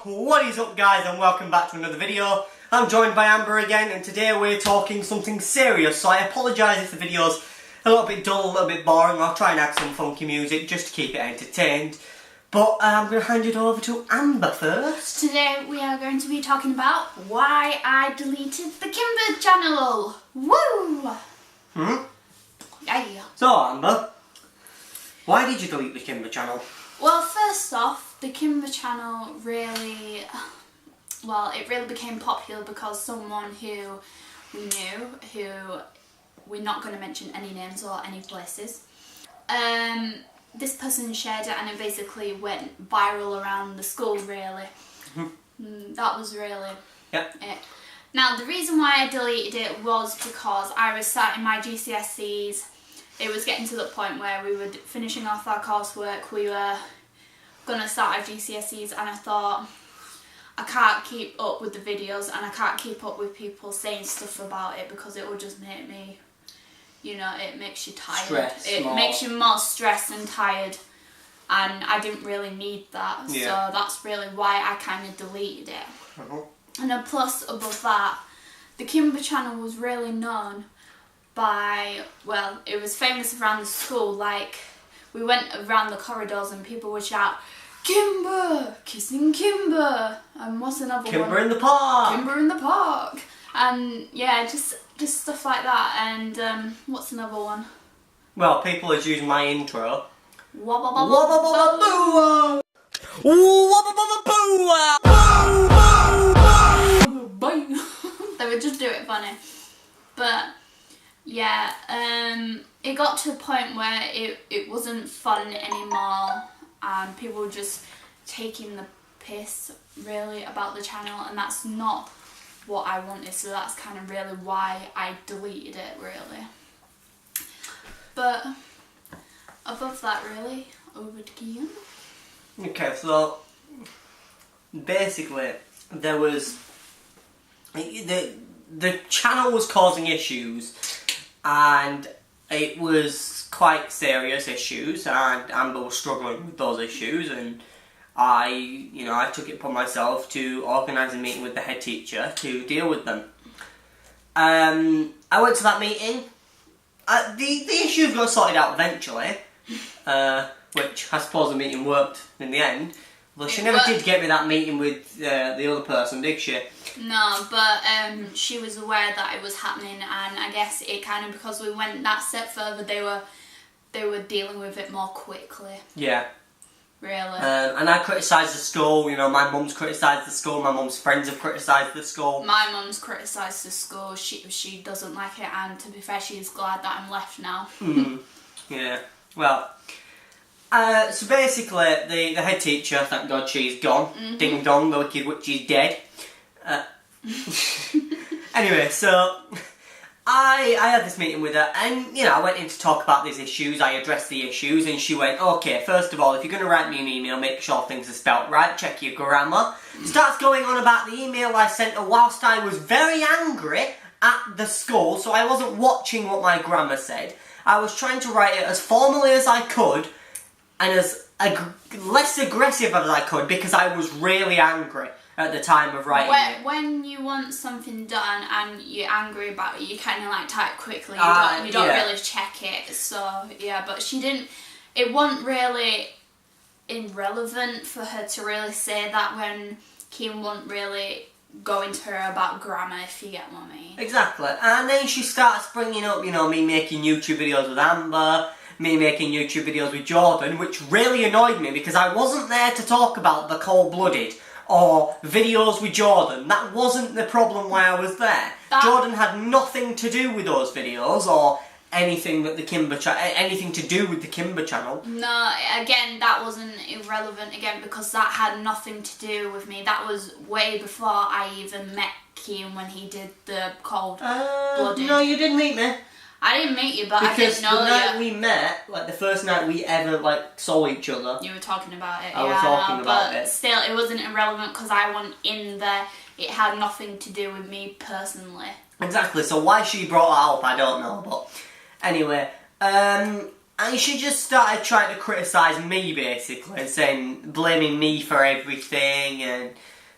What is up guys, and welcome back to another video. I'm joined by Amber again, and today we're talking something serious, so I apologise if the video's a little bit dull, a little bit boring. I'll try and add some funky music just to keep it entertained. But I'm going to hand it over to Amber first. Today we are going to be talking about why I deleted the Kimber channel. Woo! Yeah. So Amber, why did you delete the Kimber channel? Well, first off, the Kimber channel really, it really became popular because someone who we knew, who we're not going to mention any names or any places, this person shared it and it basically went viral around the school, really. That was really it. Now, the reason why I deleted it was because I was starting my GCSEs. It was getting to the point where we were finishing off our coursework, we were going to start our GCSEs, and I thought, I can't keep up with the videos and I can't keep up with people saying stuff about it because it will just make me, you know, it makes you tired. Makes you more stressed and tired, and I didn't really need that, so that's really why I kind of deleted it. And then plus, above that, the Kimber channel was really known by, well, it was famous around the school. Like, we went around the corridors and people would shout, "Kimber! Kissing Kimber!" And what's another one? Kimber in the park! Kimber in the park! And yeah, just stuff like that. And what's another one? Well, people are using my intro. Wabba baba They would just do it funny. But yeah, it got to a point where it wasn't fun anymore and people were just taking the piss really about the channel, and that's not what I wanted, so that's kind of really why I deleted it, really. But above that, really, over to you. Okay, so basically there was the channel was causing issues, and it was quite serious issues, and Amber was struggling with those issues, and I took it upon myself to organise a meeting with the head teacher to deal with them. I went to that meeting. The issues got sorted out eventually, which I suppose the meeting worked in the end. Well, she never did get me that meeting with the other person, did she? No, but she was aware that it was happening, and I guess it kind of, because we went that step further, they were dealing with it more quickly. Yeah. Really. And I criticised the school. You know, my mum's criticised the school. My mum's friends have criticised the school. My mum's criticised the school. She doesn't like it, and to be fair, she's glad that I'm left now. Yeah. Well. So basically, the head teacher, thank God she's gone. Ding dong, the wicked witch is dead. Anyway, so I had this meeting with her, and you know, I went in to talk about these issues. I addressed the issues, and she went, "Okay, first of all, if you're going to write me an email, make sure things are spelt right. Check your grammar." Starts going on about the email I sent her whilst I was very angry at the school, so I wasn't watching what my grammar said. I was trying to write it as formally as I could, and as less aggressive as I could, because I was really angry at the time of writing it. When you want something done and you're angry about it, you kind of like type quickly. You don't really check it. So yeah, but she didn't. It wasn't really irrelevant for her to really say that when Kim wasn't really going to her about grammar, if you get what I mean. Exactly. And then she starts bringing up, you know, me making YouTube videos with Amber, me making YouTube videos with Jordan, which really annoyed me because I wasn't there to talk about the Cold-Blooded or videos with Jordan. That wasn't the problem why I was there. Jordan had nothing to do with those videos or anything that anything to do with the Kimber channel. No, again, that wasn't irrelevant again because that had nothing to do with me. That was way before I even met Kim when he did the Cold-Blooded. No, you didn't meet me. I didn't meet you, but I didn't know you. Because the night we met, like the first night we ever saw each other. You were talking about it. I was talking about it. But still, it wasn't irrelevant because I wasn't in there. It had nothing to do with me personally. Exactly. So why she brought that up, I don't know. But anyway, And she just started trying to criticise me, basically, and blaming me for everything, and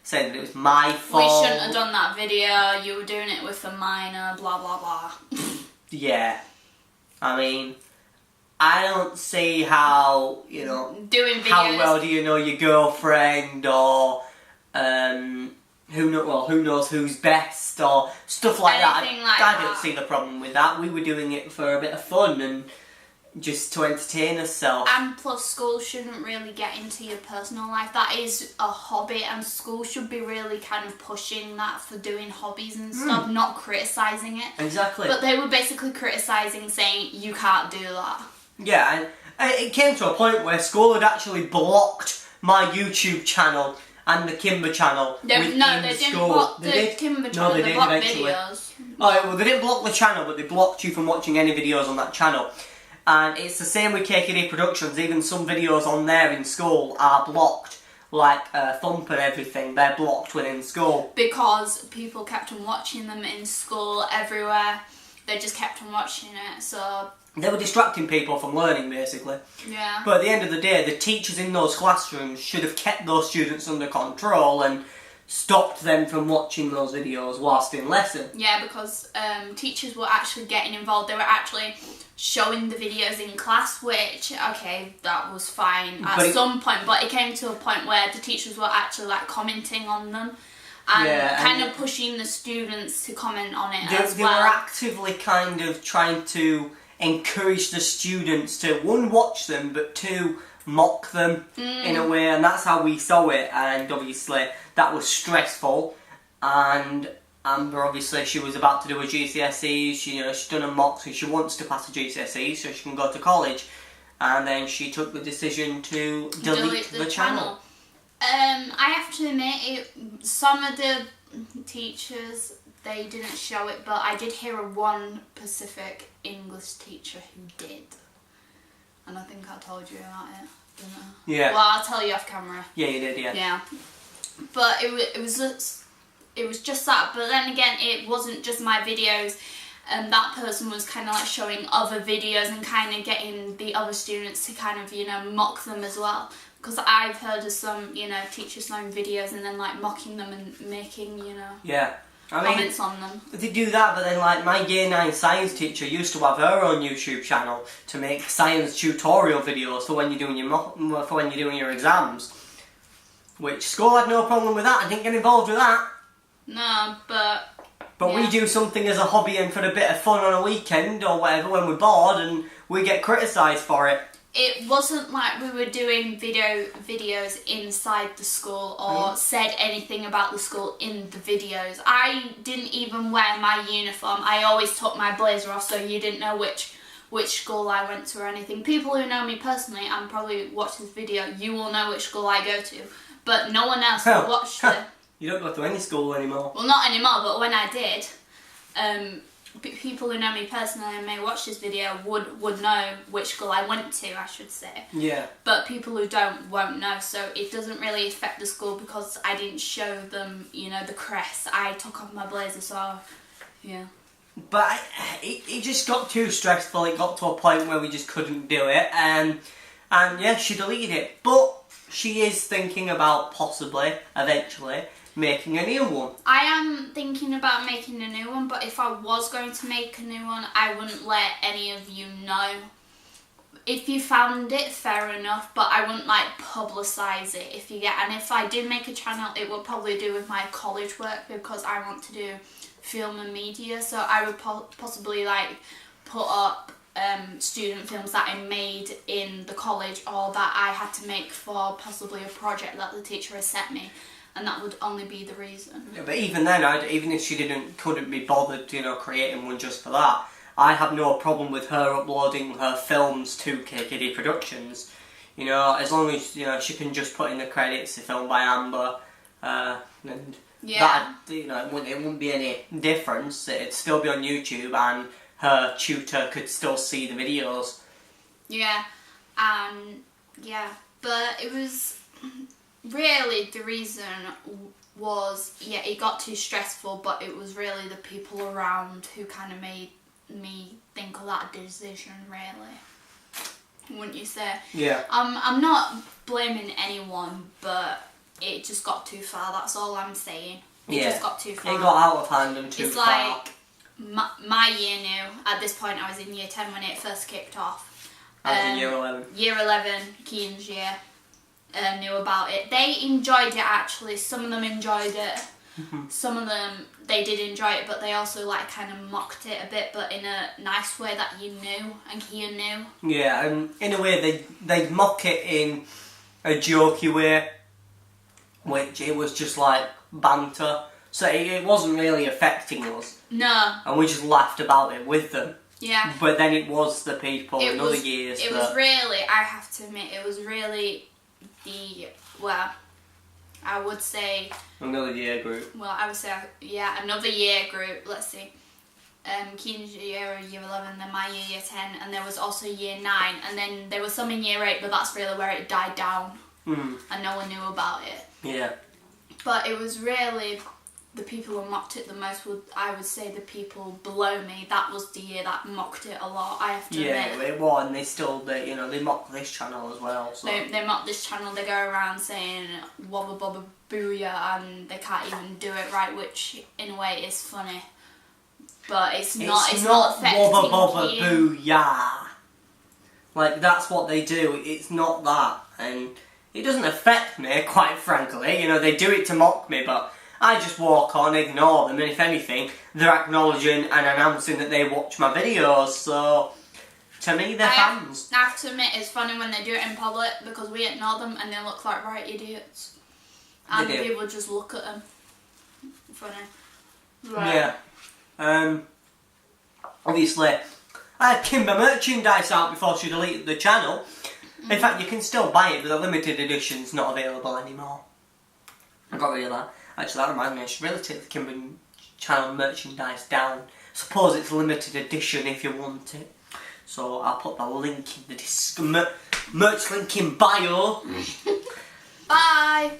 saying that it was my fault. We shouldn't have done that video, you were doing it with a minor, blah blah blah. Yeah. I mean, I don't see how, Doing videos. how well do you know your girlfriend, or who knows who's best, or stuff like Anything that. like I don't that. see the problem with that. We were doing it for a bit of fun and just to entertain ourselves. And plus, school shouldn't really get into your personal life. That is a hobby, and school should be really kind of pushing that for doing hobbies and stuff, not criticising it. Exactly. But they were basically criticising, saying, you can't do that. Yeah, and it came to a point where school had actually blocked my YouTube channel and the Kimber channel. They within didn't school. block They the did. Kimber No, channel, they they did blocked eventually. videos. Oh, well, they didn't block the channel, but they blocked you from watching any videos on that channel. And it's the same with KKD Productions. Even some videos on there in school are blocked. Like Thump and everything, they're blocked within school. Because people kept on watching them in school, everywhere. They just kept on watching it, so... They were distracting people from learning, basically. Yeah. But at the end of the day, the teachers in those classrooms should have kept those students under control and stopped them from watching those videos whilst in lesson. Yeah, because teachers were actually getting involved. They were actually showing the videos in class, which, okay, that was fine at some point, but it came to a point where the teachers were actually like commenting on them and kind of pushing the students to comment on it as They well. were actively kind of trying to encourage the students to, one, watch them, but two, mock them in a way, and that's how we saw it. And obviously that was stressful. And Amber, obviously, she was about to do her GCSEs. She's done a mock, so she wants to pass her GCSEs so she can go to college. And then she took the decision to delete the channel. I have to admit, some of the teachers, they didn't show it, but I did hear of one Pacific English teacher who did. And I think I told you about it, didn't I? Yeah. Well, I'll tell you off camera. Yeah, you did, yeah. Yeah. But it was just that. But then again, it wasn't just my videos. That person was kind of like showing other videos and kind of getting the other students to kind of, mock them as well. Because I've heard of some, teachers showing videos and then like mocking them and making, Yeah. I mean, comments on them. they do that, but then like my Year 9 science teacher used to have her own YouTube channel to make science tutorial videos for when you're doing your exams. Which school had no problem with that. I didn't get involved with that. No, but But we do something as a hobby and for a bit of fun on a weekend or whatever when we're bored, and we get criticised for it. it wasn't like we were doing videos inside the school or said anything about the school in the videos. I didn't even wear my uniform. I always took my blazer off, so you didn't know which school I went to or anything. People who know me personally and probably watch this video, you will know which school I go to, but no one else will watch it. You don't go to any school anymore. Well, not anymore, but when I did, people who know me personally and may watch this video would know which school I went to, I should say. Yeah. But people who don't won't know, so it doesn't really affect the school because I didn't show them, the crest. I took off my blazer, so yeah. But it just got too stressful. It got to a point where we just couldn't do it, and yeah, she deleted it. But she is thinking about possibly, eventually, making a new one. I am thinking about making a new one, but if I was going to make a new one, I wouldn't let any of you know. If you found it, fair enough, but I wouldn't publicise it if you get. And if I did make a channel, it would probably do with my college work because I want to do film and media, so I would possibly put up student films that I made in the college or that I had to make for possibly a project that the teacher has set me, and that would only be the reason. Yeah, but even then, even if she couldn't be bothered, creating one just for that, I have no problem with her uploading her films to KKD Productions. As long as she can just put in the credits, a film by Amber, and yeah, that it wouldn't be any difference. It'd still be on YouTube, and her tutor could still see the videos. Yeah, but it was really the reason was it got too stressful, but it was really the people around who kind of made me think of that decision, really. wouldn't you say? Yeah. I'm not blaming anyone, but it just got too far. That's all I'm saying. It just got too far. It got out of hand and too far. It's like my year knew. At this point, I was in year 10 when it first kicked off. I was in year 11. Year 11, Kian's year, knew about it. They enjoyed it actually. Some of them enjoyed it. Some of them, they did enjoy it, but they also like kind of mocked it a bit, but in a nice way that you knew and Kian knew. Yeah, and in a way they'd mock it in a jokey way, which it was just like banter. So it wasn't really affecting us. No. And we just laughed about it with them. Yeah. But then it was the people in other years It was really, I have to admit, it was really I would say... Another year group. Well, I would say, yeah, another year group, let's see. Kian's year 11, then my year 10, and there was also year 9, and then there was some in year 8, but that's really where it died down. And no one knew about it. Yeah. But it was really... The people who mocked it the most I would say the people below me. That was the year that mocked it a lot, I have to admit. Yeah, it was, and they mock this channel as well. So. They mock this channel, they go around saying wobba bobba booyah and they can't even do it right, which in a way is funny. But it's not affecting wobba bobba Kian. booyah. Like, that's what they do, it's not that. And it doesn't affect me, quite frankly. You know, they do it to mock me, but... I just walk on, ignore them, and if anything, they're acknowledging and announcing that they watch my videos, so to me, they're fans. I have to admit, it's funny when they do it in public because we ignore them and they look like right idiots. And people just look at them. Funny. Right. Yeah. Obviously, I had Kimber merchandise out before she deleted the channel. In fact, you can still buy it, but the limited edition's not available anymore. I got rid of that. Actually, that reminds me, I should really take the Kimber channel merchandise down. Suppose it's limited edition if you want it. So I'll put the link in the merch link in bio. Bye!